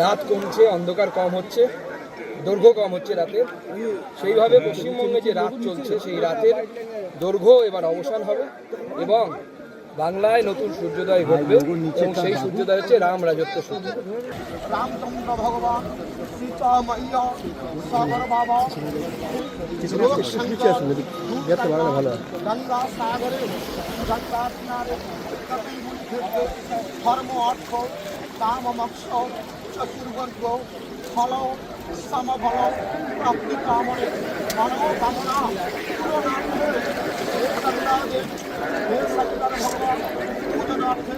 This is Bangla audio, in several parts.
রাত কমছে, অন্ধকার কম হচ্ছে, দৈর্ঘ্য কম হচ্ছে রাতের। সেইভাবে পশ্চিমবঙ্গে যে রাত চলছে সেই রাতের দৈর্ঘ্য এবার অবসান হবে এবং বাংলায় নতুন সূর্যোদয় ঘটবে এবং সেই সূর্যোদয় হচ্ছে রাম রাজত্ব সূর্য। রামচন্দ্র ভগবান সীতা মাইয়া সাগর বাবা গঙ্গা সাগরে গঙ্গা কিনারে কপিমুনি ক্ষেত্রে ধর্ম অর্থ কাম মোক্ষ চতুর্বর্গ ফল সমফল প্রাপ্তি কামনে মনোকামনা পূরণার্থে গঙ্গাদেব হে শঙ্কর ভগবান পূজনার্থে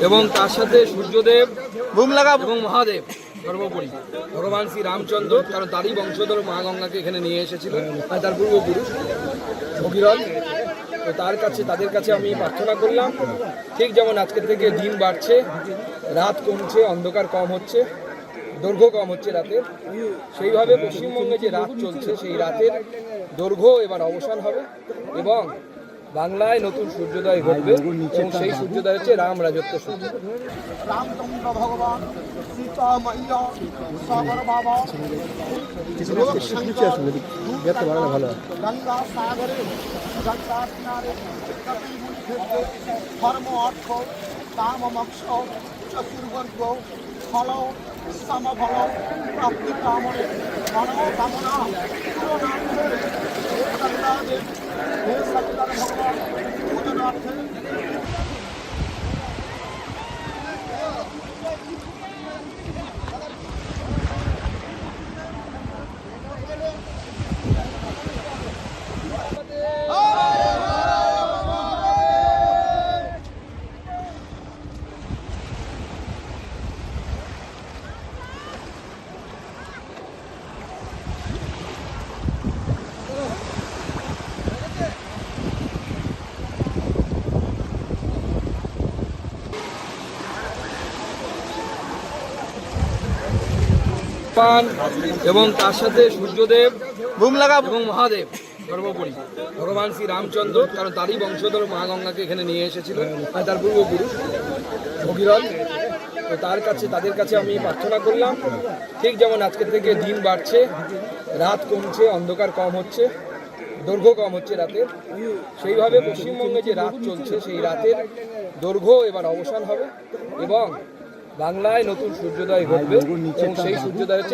এবং তার সাথে সূর্যদেব এবং মহাদেব সর্বোপরি ভগবান শ্রী রামচন্দ্র, কারণ তারই বংশধর মা গঙ্গাকে এখানে নিয়ে এসেছিল, তার পূর্বপুরুষ ভগীরথ। তো তাদের কাছে আমি প্রার্থনা করলাম, ঠিক যেমন আজকে থেকে দিন বাড়ছে, রাত কমছে, অন্ধকার কম হচ্ছে, দৈর্ঘ্য কম হচ্ছে রাতের, সেইভাবে পশ্চিমবঙ্গে যে রাত চলছে সেই রাতের দৈর্ঘ্য এবার অবসান হবে এবং বাংলায় নতুন সূর্যোদয় ঘটবে এবং সেই সূর্যোদয় হচ্ছে রাম রাজত্ব সূর্য। রামচন্দ্র ভগবান সীতা মাইয়া সাগর বাবা গঙ্গা সাগরে গঙ্গা কিনারে কপিমুনি ক্ষেত্রে ধর্ম অর্থ কাম মোক্ষ চতুর্বর্গ ফল সমফল প্রাপ্তি কামনে মনোকামনা পূরণার্থে গঙ্গাদেব হে শঙ্কর ভগবান পূজনার্থে এবং তার সাথে সূর্যদেব এবং মহাদেব সর্বোপরি ভগবান শ্রী রামচন্দ্র, কারণ তারই বংশধর মা গঙ্গাকে এখানে নিয়ে এসেছিল, তার পূর্বপুরুষ ভগীরথ। তো তাদের কাছে আমি প্রার্থনা করলাম, ঠিক যেমন আজকে থেকে দিন বাড়ছে, রাত কমছে, অন্ধকার কম হচ্ছে, দৈর্ঘ্য কম হচ্ছে রাতের, সেইভাবে পশ্চিমবঙ্গে যে রাত চলছে সেই রাতের দৈর্ঘ্য এবার অবসান হবে এবং বাংলায় নতুন সূর্যোদয় ঘটবে এবং সেই সূর্যোদয় হচ্ছে